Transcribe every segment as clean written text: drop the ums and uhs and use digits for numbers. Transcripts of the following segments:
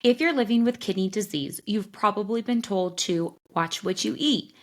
If you're living with kidney disease, you've probably been told to watch what you eat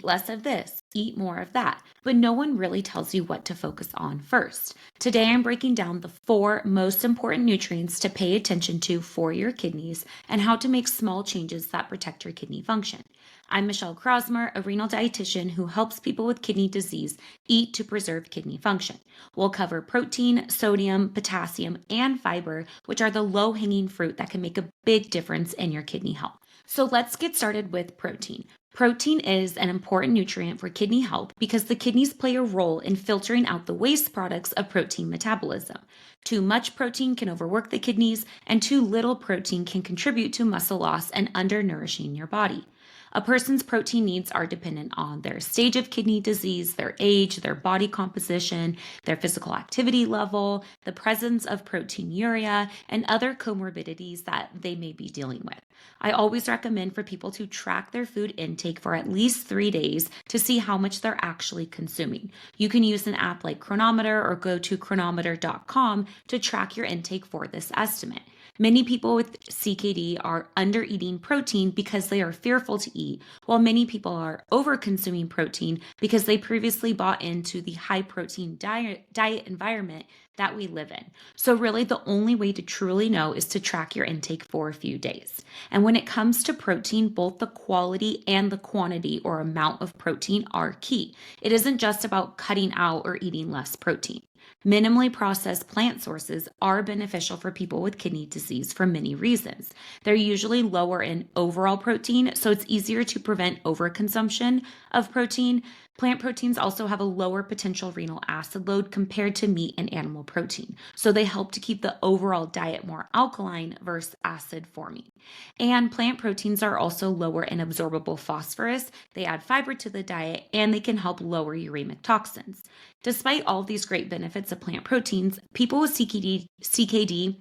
less of this, eat more of that, but no one really tells you what to focus on first. Today, I'm breaking down the four most important nutrients to pay attention to for your kidneys and how to make small changes that protect your kidney function. I'm Michelle Crosmer, a renal dietitian who helps people with kidney disease eat to preserve kidney function. We'll cover protein, sodium, potassium, and fiber, which are the low-hanging fruit that can make a big difference in your kidney health. So let's get started with protein. Protein is an important nutrient for kidney health because the kidneys play a role in filtering out the waste products of protein metabolism. Too much protein can overwork the kidneys, and too little protein can contribute to muscle loss and undernourishing your body. A person's protein needs are dependent on their stage of kidney disease, their age, their body composition, their physical activity level, the presence of proteinuria, and other comorbidities that they may be dealing with. I always recommend for people to track their food intake for at least 3 days to see how much they're actually consuming. You can use an app like Chronometer or go to chronometer.com to track your intake for this estimate. Many people with CKD are under-eating protein because they are fearful to eat, while many people are over-consuming protein because they previously bought into the high-protein diet environment that we live in. So really, the only way to truly know is to track your intake for a few days. And when it comes to protein, both the quality and the quantity or amount of protein are key. It isn't just about cutting out or eating less protein. Minimally processed plant sources are beneficial for people with kidney disease for many reasons. They're usually lower in overall protein, so it's easier to prevent overconsumption of protein. Plant proteins also have a lower potential renal acid load compared to meat and animal protein, so they help to keep the overall diet more alkaline versus acid forming. And plant proteins are also lower in absorbable phosphorus. They add fiber to the diet, and they can help lower uremic toxins. Despite all these great benefits of plant proteins, people with CKD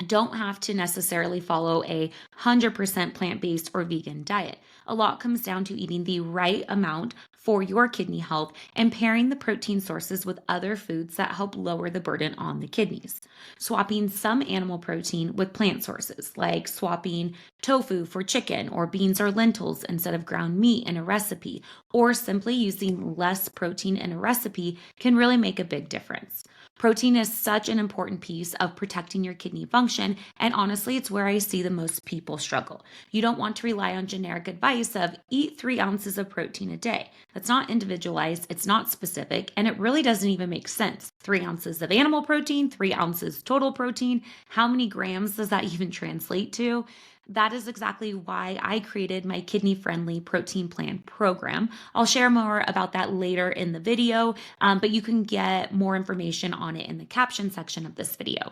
don't have to necessarily follow a 100% plant-based or vegan diet. A lot comes down to eating the right amount for your kidney health and pairing the protein sources with other foods that help lower the burden on the kidneys. Swapping some animal protein with plant sources, like swapping tofu for chicken or beans or lentils instead of ground meat in a recipe, or simply using less protein in a recipe can really make a big difference. Protein is such an important piece of protecting your kidney function, and honestly, it's where I see the most people struggle. You don't want to rely on generic advice of eat 3 ounces of protein a day. That's not individualized, it's not specific, and it really doesn't even make sense. 3 ounces of animal protein, 3 ounces total protein. How many grams does that even translate to? That is exactly why I created my kidney-friendly protein plan program. I'll share more about that later in the video, but you can get more information on it in the caption section of this video.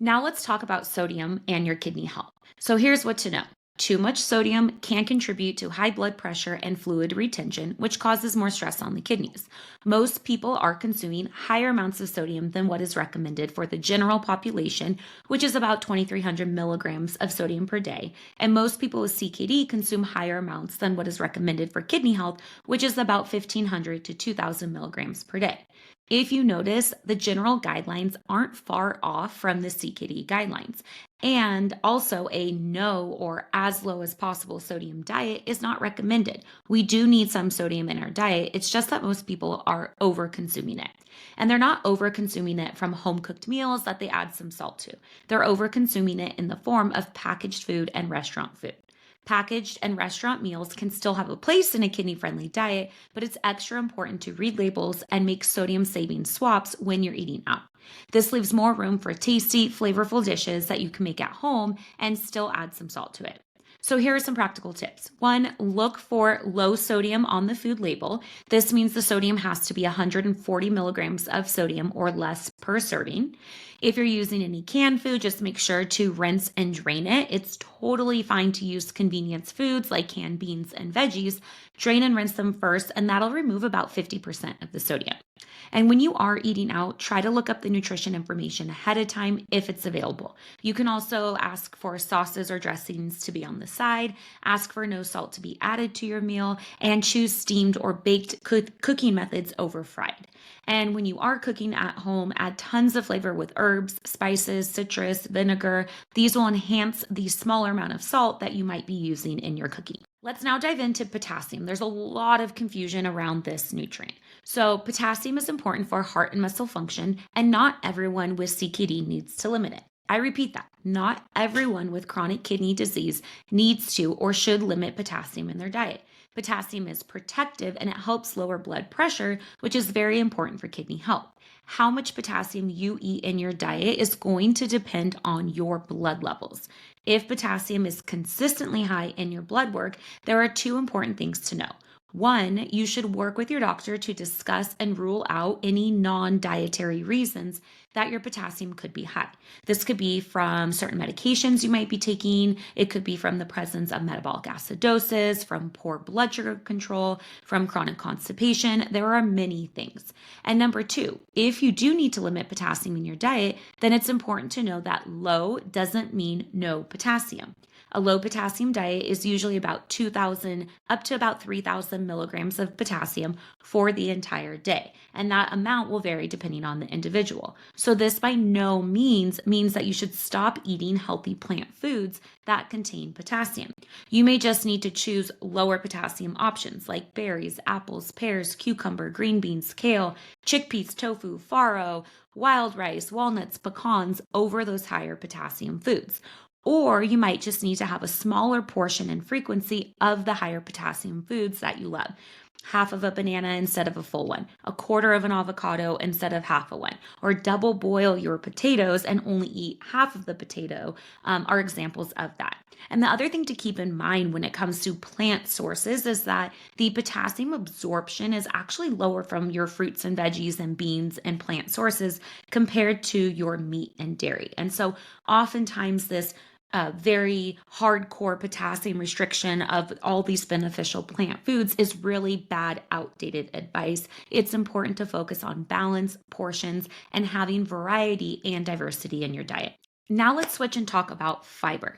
Now let's talk about sodium and your kidney health. So here's what to know. Too much sodium can contribute to high blood pressure and fluid retention, which causes more stress on the kidneys. Most people are consuming higher amounts of sodium than what is recommended for the general population, which is about 2,300 milligrams of sodium per day. And most people with CKD consume higher amounts than what is recommended for kidney health, which is about 1,500 to 2,000 milligrams per day. If you notice, the general guidelines aren't far off from the CKD guidelines. And also, a no or as low as possible sodium diet is not recommended. We do need some sodium in our diet. It's just that most people are over consuming it. And they're not over consuming it from home cooked meals that they add some salt to. They're over consuming it in the form of packaged food and restaurant food. Packaged and restaurant meals can still have a place in a kidney-friendly diet, but it's extra important to read labels and make sodium-saving swaps when you're eating out. This leaves more room for tasty, flavorful dishes that you can make at home and still add some salt to it. So here are some practical tips. 1, look for low sodium on the food label. This means the sodium has to be 140 milligrams of sodium or less per serving. If you're using any canned food, just make sure to rinse and drain it. It's totally fine to use convenience foods like canned beans and veggies. Drain and rinse them first, and that'll remove about 50% of the sodium. And when you are eating out, try to look up the nutrition information ahead of time if it's available. You can also ask for sauces or dressings to be on the side, ask for no salt to be added to your meal, and choose steamed or baked cooking methods over fried. And when you are cooking at home, add tons of flavor with herbs, spices, citrus, vinegar. These will enhance the smaller amount of salt that you might be using in your cooking. Let's now dive into potassium. There's a lot of confusion around this nutrient. So, potassium is important for heart and muscle function, and not everyone with CKD needs to limit it. I repeat that. Not everyone with chronic kidney disease needs to or should limit potassium in their diet. Potassium is protective and it helps lower blood pressure, which is very important for kidney health. How much potassium you eat in your diet is going to depend on your blood levels. If potassium is consistently high in your blood work, there are two important things to know. One, you should work with your doctor to discuss and rule out any non-dietary reasons that your potassium could be high. This could be from certain medications you might be taking. It could be from the presence of metabolic acidosis, from poor blood sugar control, from chronic constipation. There are many things. And number two, if you do need to limit potassium in your diet, then it's important to know that low doesn't mean no potassium. A low potassium diet is usually about 2,000 up to about 3,000 milligrams of potassium for the entire day. And that amount will vary depending on the individual. So this by no means that you should stop eating healthy plant foods that contain potassium. You may just need to choose lower potassium options like berries, apples, pears, cucumber, green beans, kale, chickpeas, tofu, farro, wild rice, walnuts, pecans over those higher potassium foods. Or you might just need to have a smaller portion and frequency of the higher potassium foods that you love. Half of a banana instead of a full one, a quarter of an avocado instead of half a one, or double boil your potatoes and only eat half of the potato are examples of that. And the other thing to keep in mind when it comes to plant sources is that the potassium absorption is actually lower from your fruits and veggies and beans and plant sources compared to your meat and dairy. And so oftentimes this very hardcore potassium restriction of all these beneficial plant foods is really bad, outdated advice. It's important to focus on balance, portions, and having variety and diversity in your diet. Now let's switch and talk about fiber.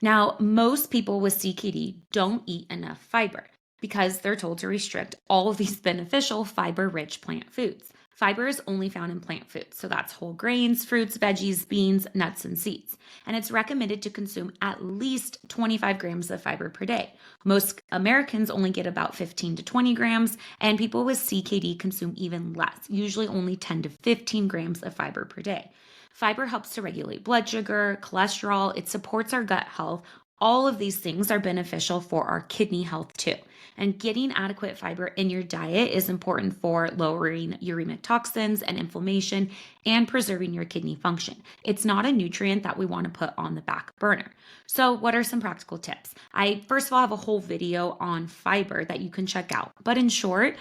Now, most people with CKD don't eat enough fiber because they're told to restrict all of these beneficial fiber-rich plant foods. Fiber is only found in plant foods, so that's whole grains, fruits, veggies, beans, nuts, and seeds. And it's recommended to consume at least 25 grams of fiber per day. Most Americans only get about 15 to 20 grams, and people with CKD consume even less, usually only 10 to 15 grams of fiber per day. Fiber helps to regulate blood sugar, cholesterol, it supports our gut health. All of these things are beneficial for our kidney health too. And getting adequate fiber in your diet is important for lowering uremic toxins and inflammation and preserving your kidney function. It's not a nutrient that we want to put on the back burner. So what are some practical tips? I first of all have a whole video on fiber that you can check out. But in short,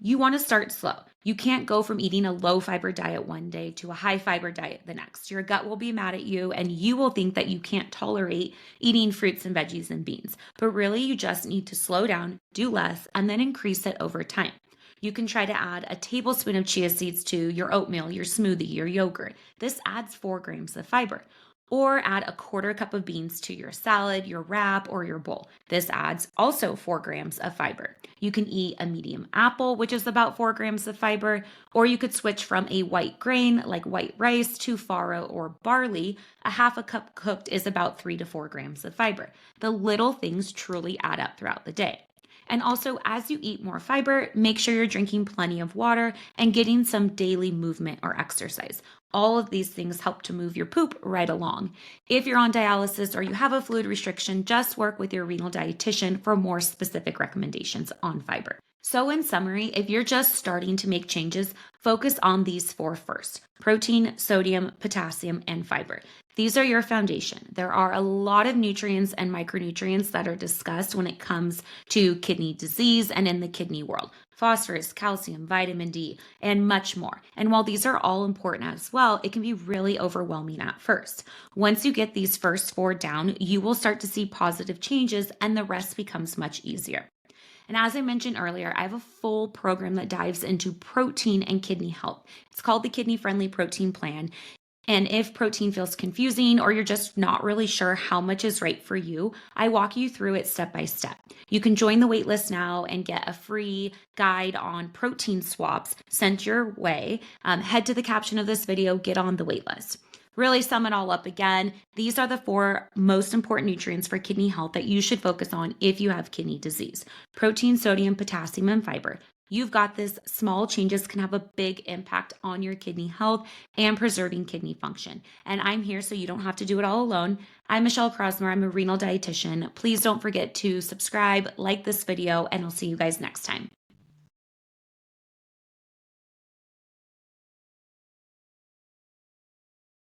you want to start slow. You can't go from eating a low fiber diet one day to a high fiber diet the next. Your gut will be mad at you and you will think that you can't tolerate eating fruits and veggies and beans. But really, you just need to slow down, do less, and then increase it over time. You can try to add a tablespoon of chia seeds to your oatmeal, your smoothie, your yogurt. This adds 4 grams of fiber. Or add a quarter cup of beans to your salad, your wrap, or your bowl. This adds also 4 grams of fiber. You can eat a medium apple, which is about 4 grams of fiber, or you could switch from a white grain like white rice to farro or barley. A half a cup cooked is about 3 to 4 grams of fiber. The little things truly add up throughout the day. And also, as you eat more fiber, make sure you're drinking plenty of water and getting some daily movement or exercise. All of these things help to move your poop right along. If you're on dialysis or you have a fluid restriction, just work with your renal dietitian for more specific recommendations on fiber. So in summary, if you're just starting to make changes, focus on these 4 first: protein, sodium, potassium, and fiber. These are your foundation. There are a lot of nutrients and micronutrients that are discussed when it comes to kidney disease and in the kidney world: phosphorus, calcium, vitamin D, and much more. And while these are all important as well, it can be really overwhelming at first. Once you get these first 4 down, you will start to see positive changes and the rest becomes much easier. And as I mentioned earlier, I have a full program that dives into protein and kidney health. It's called the Kidney Friendly Protein Plan. And if protein feels confusing or you're just not really sure how much is right for you, I walk you through it step by step. You can join the waitlist now and get a free guide on protein swaps sent your way. Head to the caption of this video, get on the waitlist. Really sum it all up again. These are the 4 most important nutrients for kidney health that you should focus on if you have kidney disease: protein, sodium, potassium, and fiber. You've got this. Small changes can have a big impact on your kidney health and preserving kidney function. And I'm here so you don't have to do it all alone. I'm Michelle Crosmer. I'm a renal dietitian. Please don't forget to subscribe, like this video, and I'll see you guys next time.